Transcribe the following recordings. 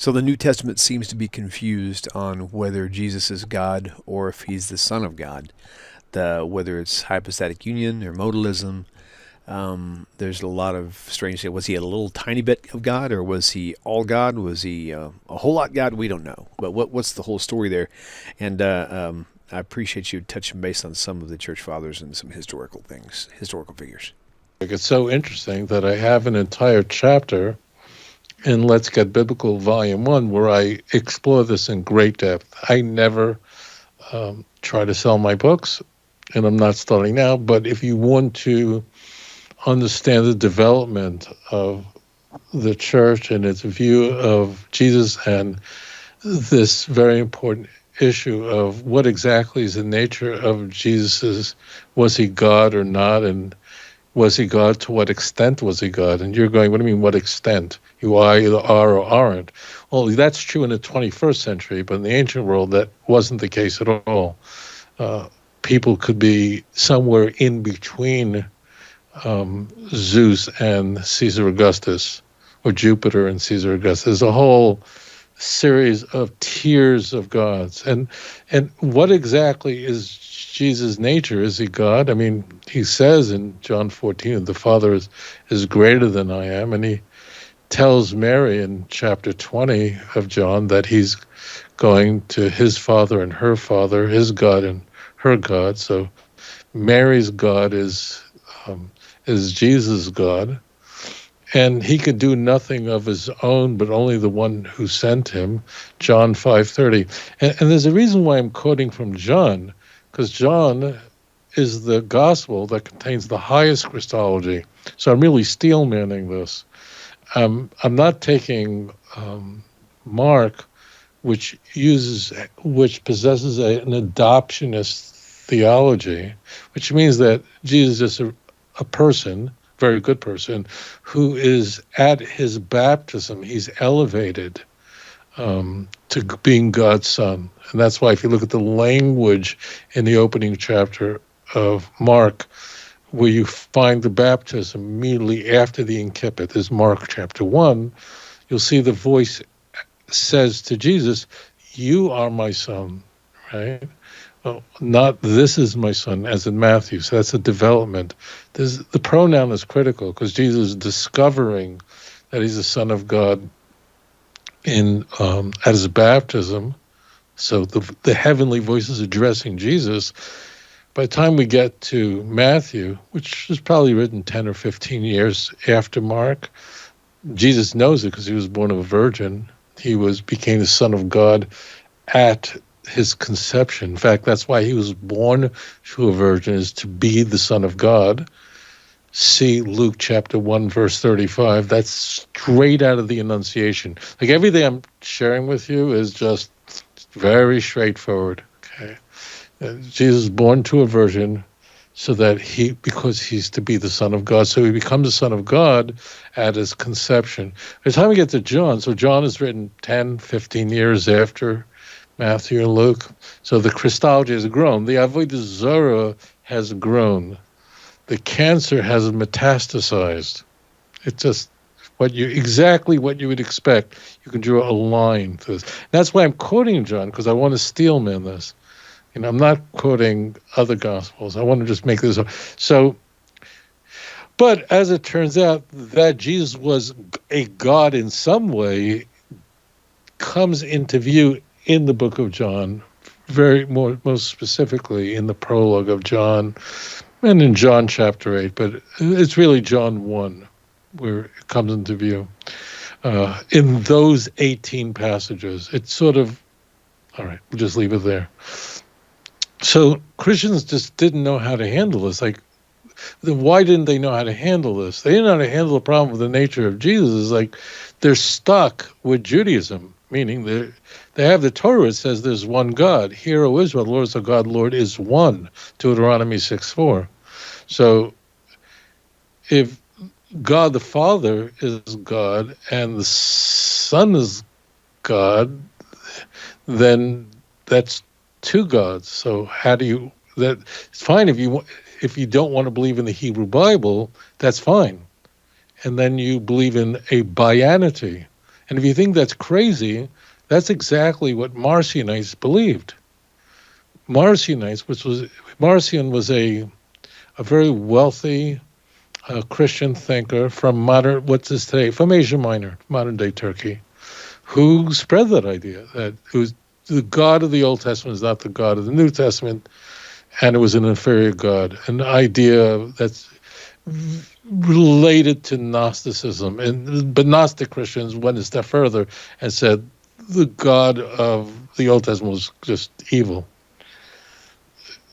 So the New Testament seems to be confused on whether Jesus is God or if he's the Son of God. Whether it's hypostatic union or modalism, there's a lot of strange things. Was he a little tiny bit of God, or was he all God? Was he a whole lot God? We don't know. But what's the whole story there? And I appreciate you touching base on some of the church fathers and some historical things, historical figures. It's so interesting that I have an entire chapter in Let's Get Biblical Volume 1 where I explore this in great depth. I never try to sell my books, and I'm not starting now, but if you want to understand the development of the church and its view of Jesus and this very important issue of what exactly is the nature of Jesus's, was he God or not, and was he God? To what extent was he God? And you're going, what do you mean, what extent? You either are or aren't. Well, that's true in the 21st century, but in the ancient world, that wasn't the case at all. People could be somewhere in between Zeus and Caesar Augustus, or Jupiter and Caesar Augustus. There's a whole series of tiers of gods. And what exactly is Jesus' nature? Is he God? I mean, he says in John 14, the Father is greater than I am, and he tells Mary in chapter 20 of John that he's going to his Father and her Father, his God and her God. So Mary's God is Jesus' God. And he could do nothing of his own, but only the one who sent him, John 5:30. And there's a reason why I'm quoting from John, because John is the gospel that contains the highest Christology. So I'm really steel-manning this. I'm not taking Mark, which possesses an adoptionist theology, which means that Jesus is a person, very good person, who is at his baptism, he's elevated to being God's son. And that's why if you look at the language in the opening chapter of Mark, where you find the baptism immediately after the incipit, is Mark chapter 1, you'll see the voice says to Jesus, "You are my son," right? Well, not "this is my son," as in Matthew. So that's a development. The pronoun is critical because Jesus is discovering that he's the Son of God at his baptism. So the heavenly voice is addressing Jesus. By the time we get to Matthew, which is probably written 10 or 15 years after Mark, Jesus knows it because he was born of a virgin. He became the Son of God at his conception. In fact, that's why he was born to a virgin, is to be the Son of God. See Luke chapter 1, verse 35. That's straight out of the Annunciation. Like everything I'm sharing with you is just very straightforward. Okay, Jesus is born to a virgin so that because he's to be the Son of God. So he becomes the Son of God at his conception. By the time we get to John, so John is written 10, 15 years after Matthew and Luke. So the Christology has grown. The Avodah Zarah has grown. The cancer has metastasized. It's just exactly what you would expect. You can draw a line to this. That's why I'm quoting John, because I want to steelman this. I'm not quoting other gospels. I want to just make this up. So, but as it turns out, that Jesus was a God in some way comes into view in the book of John, most specifically in the prologue of John and in John chapter 8, but it's really John 1 where it comes into view. In those 18 passages, it's sort of, all right, we'll just leave it there. So Christians just didn't know how to handle this. Why didn't they know how to handle this? They didn't know how to handle the problem with the nature of Jesus. It's they're stuck with Judaism, meaning they have the Torah. It says there's one God. Hear, O Israel, the Lord is our God, Lord is one. Deuteronomy 6:4. So if God the Father is God and the Son is God, then that's two gods. So how do you? It's fine if you don't want to believe in the Hebrew Bible, that's fine. And then you believe in a bianity. And if you think that's crazy, that's exactly what Marcionites believed. Marcion was a very wealthy Christian thinker from from Asia Minor, modern day Turkey, who spread that idea that it was the God of the Old Testament is not the God of the New Testament, and it was an inferior God, an idea that's related to Gnosticism. But Gnostic Christians went a step further and said the God of the Old Testament was just evil,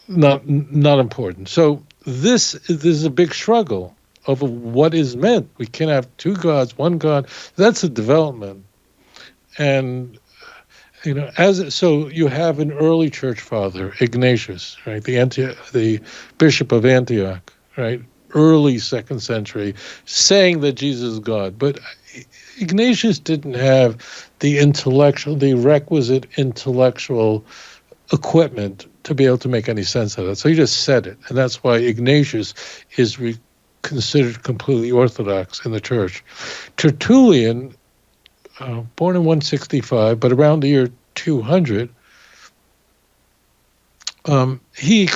not important. So this is a big struggle over what is meant. We can't have two gods, one God. That's a development. And so you have an early church father, Ignatius, right? The bishop of Antioch, right? Early 2nd century, saying that Jesus is God. But Ignatius didn't have the requisite intellectual equipment to be able to make any sense of it. So he just said it. And that's why Ignatius is considered completely orthodox in the church. Tertullian, born in 165, but around the year 200, he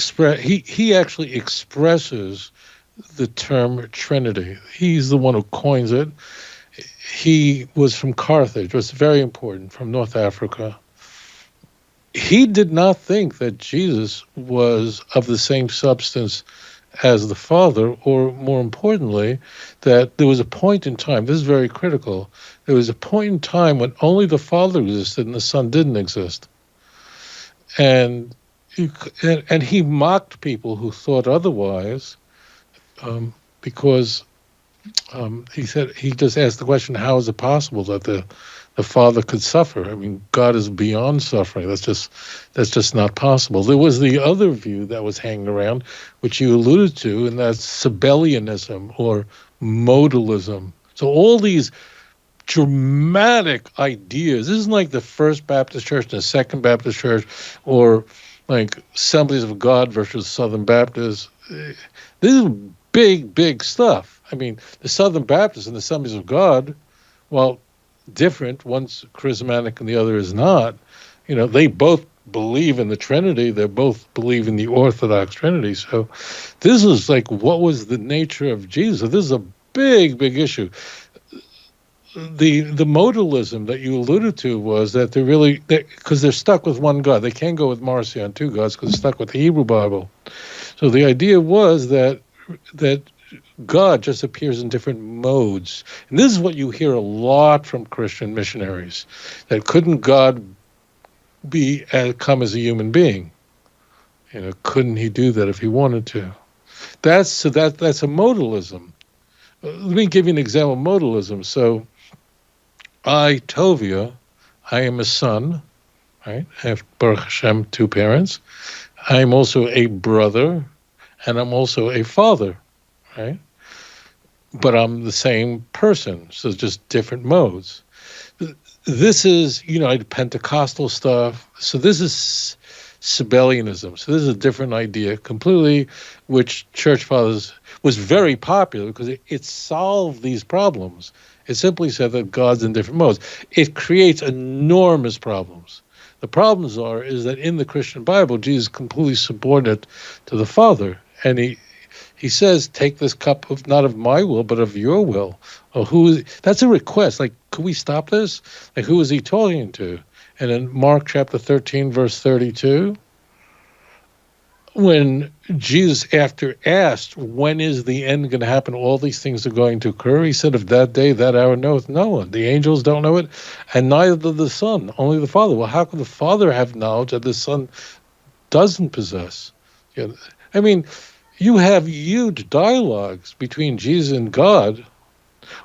actually expresses the term Trinity. He's the one who coins it. He was from Carthage, was very important, from North Africa. He did not think that Jesus was of the same substance as the Father, or more importantly, that there was a point in time, this is very critical, there was a point in time when only the Father existed and the Son didn't exist. And he mocked people who thought otherwise, because he said, he just asked the question, how is it possible that the Father could suffer? I mean, God is beyond suffering. That's just not possible. There was the other view that was hanging around, which you alluded to, and that's Sabellianism or modalism. So all these dramatic ideas. This isn't like the First Baptist Church and the Second Baptist Church, or like Assemblies of God versus Southern Baptists. This is big stuff. I mean, the Southern Baptists and the Assemblies of God, well, different. One's charismatic and the other is not. They both believe in the Trinity. They both believe in the Orthodox Trinity. So this is like, what was the nature of Jesus? This is a big issue. The modalism that you alluded to was that because they're stuck with one God. They can't go with Marcion, two gods, because they're stuck with the Hebrew Bible. So the idea was that God just appears in different modes. And this is what you hear a lot from Christian missionaries, that couldn't God come as a human being? Couldn't he do that if he wanted to? That's a modalism. Let me give you an example of modalism. So I, Tovia, I am a son, right? I have, Baruch Hashem, 2 parents. I'm also a brother, and I'm also a father, right? But I'm the same person, so just different modes. This is, Pentecostal stuff. So this is Sabellianism. So this is a different idea completely, which church fathers was very popular because it solved these problems. It simply said that God's in different modes. It creates enormous problems. The problems is that in the Christian Bible, Jesus is completely subordinate to the Father, and he says, take this cup of not of my will, but of your will. That's a request. Like, could we stop this? Like, who is he talking to? And in Mark chapter 13, verse 32, when Jesus, after asked, when is the end going to happen? All these things are going to occur. He said, of that day, that hour knoweth no one. The angels don't know it, and neither does the Son, only the Father. Well, how can the Father have knowledge that the Son doesn't possess? I mean, you have huge dialogues between Jesus and God.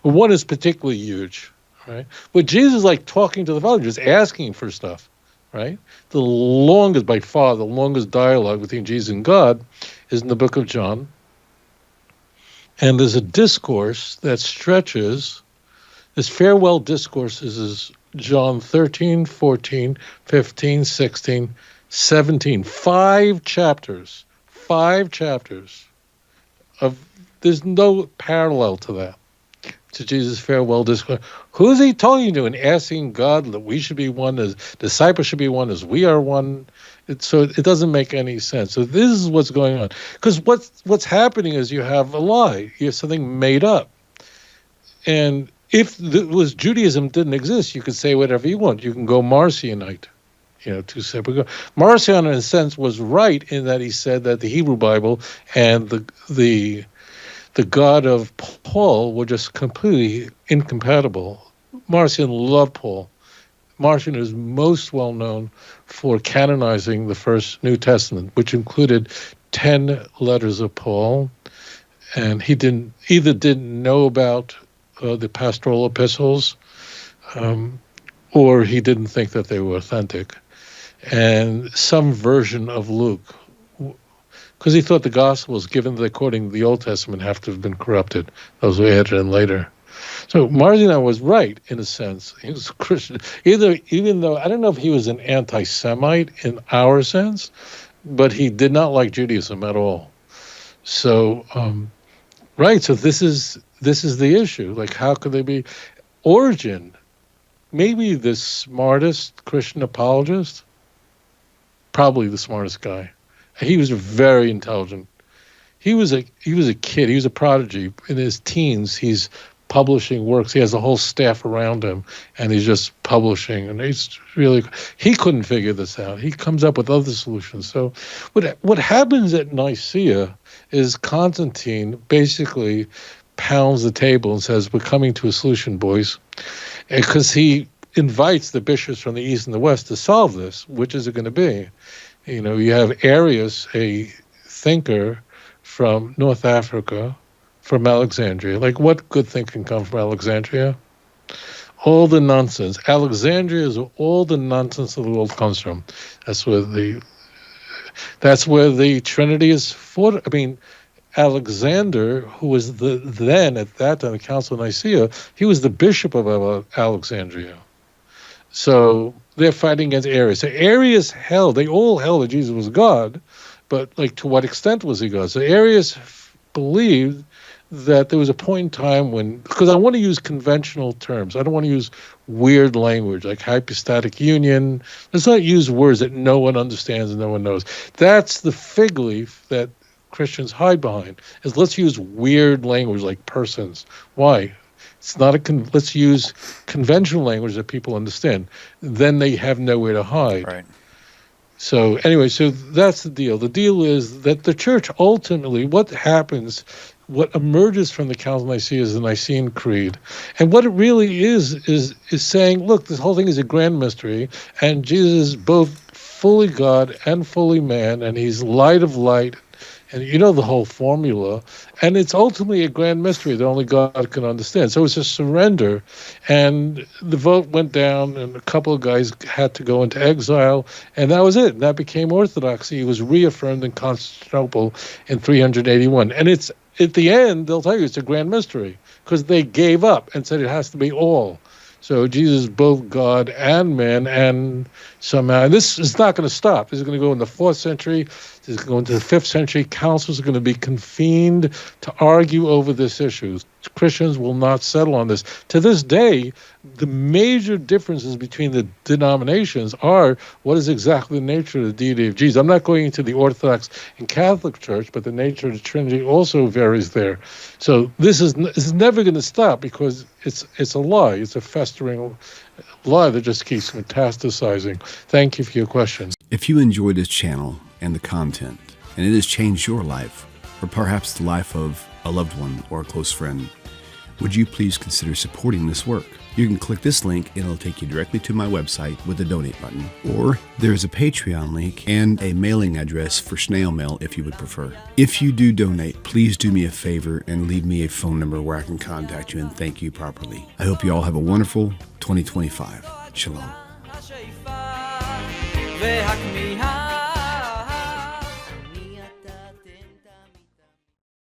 Well, one is particularly huge, right? But Jesus is like talking to the Father, just asking for stuff, right? The longest dialogue between Jesus and God is in the book of John. And there's a discourse that stretches, this farewell discourse is John 13, 14, 15, 16, 17, 5 chapters of, there's no parallel to that. to Jesus' farewell discourse. Who is he talking to and asking God that we should be one as disciples should be one as we are one? So it doesn't make any sense. So this is what's going on. Because what's happening is you have a lie. You have something made up. And if Judaism didn't exist, you could say whatever you want. You can go Marcionite, two separate. Marcion, in a sense, was right in that he said that the Hebrew Bible and the God of Paul were just completely incompatible. Marcion loved Paul. Marcion is most well known for canonizing the first New Testament, which included 10 letters of Paul, and he didn't know about the pastoral epistles, or he didn't think that they were authentic, and some version of Luke, because he thought the Gospels, given according to the Old Testament, have to have been corrupted. Those were added in later. So Marcion was right in a sense. He was a Christian, even though I don't know if he was an anti-Semite in our sense, but he did not like Judaism at all. So, right. So this is the issue. Like, how could they be? Origen, maybe the smartest Christian apologist, probably the smartest guy. He was very intelligent. He was a kid. He was a prodigy. In his teens, he's publishing works. He has a whole staff around him, and he's just publishing. And he couldn't figure this out. He comes up with other solutions. So what happens at Nicaea is Constantine basically pounds the table and says, we're coming to a solution, boys. Because he invites the bishops from the east and the west to solve this. Which is it going to be? You have Arius, a thinker from North Africa, from Alexandria. Like, what good thing can come from Alexandria? All the nonsense. Alexandria is where all the nonsense of the world comes from. That's where the Trinity is fought. I mean, Alexander, who was then at that time the Council of Nicaea, he was the bishop of Alexandria. So they're fighting against Arius. So Arius they all held that Jesus was God, but like, to what extent was he God? So Arius believed that there was a point in time when, because I want to use conventional terms. I don't want to use weird language like hypostatic union. Let's not use words that no one understands and no one knows. That's the fig leaf that Christians hide behind, is let's use weird language like persons. Why? It's not let's use conventional language that people understand. Then they have nowhere to hide. Right. So anyway, so that's the deal. The deal is that the church ultimately, what emerges from the Council of Nicaea is the Nicene Creed. And what it really is saying, look, this whole thing is a grand mystery, and Jesus is both fully God and fully man, and he's light of light, and the whole formula. And it's ultimately a grand mystery that only God can understand. So it's a surrender. And the vote went down, and a couple of guys had to go into exile, and that was it. And that became orthodoxy. It was reaffirmed in Constantinople in 381. And it's, at the end, they'll tell you it's a grand mystery, because they gave up and said it has to be all. So Jesus is both God and man, and somehow, and this is not going to stop. This is going to go in the 4th century. This is going to the 5th century. Councils are going to be convened to argue over this issue. Christians will not settle on this. To this day, the major differences between the denominations are what is exactly the nature of the deity of Jesus. I'm not going into the Orthodox and Catholic Church, but the nature of the Trinity also varies there. So this is never going to stop, because it's a lie. It's a festering lie that just keeps metastasizing. Thank you for your question. If you enjoy this channel and the content, and it has changed your life, or perhaps the life of a loved one or a close friend, would you please consider supporting this work? You can click this link and it'll take you directly to my website with a donate button. Or there's a Patreon link and a mailing address for snail mail if you would prefer. If you do donate, please do me a favor and leave me a phone number where I can contact you and thank you properly. I hope you all have a wonderful 2025. Shalom.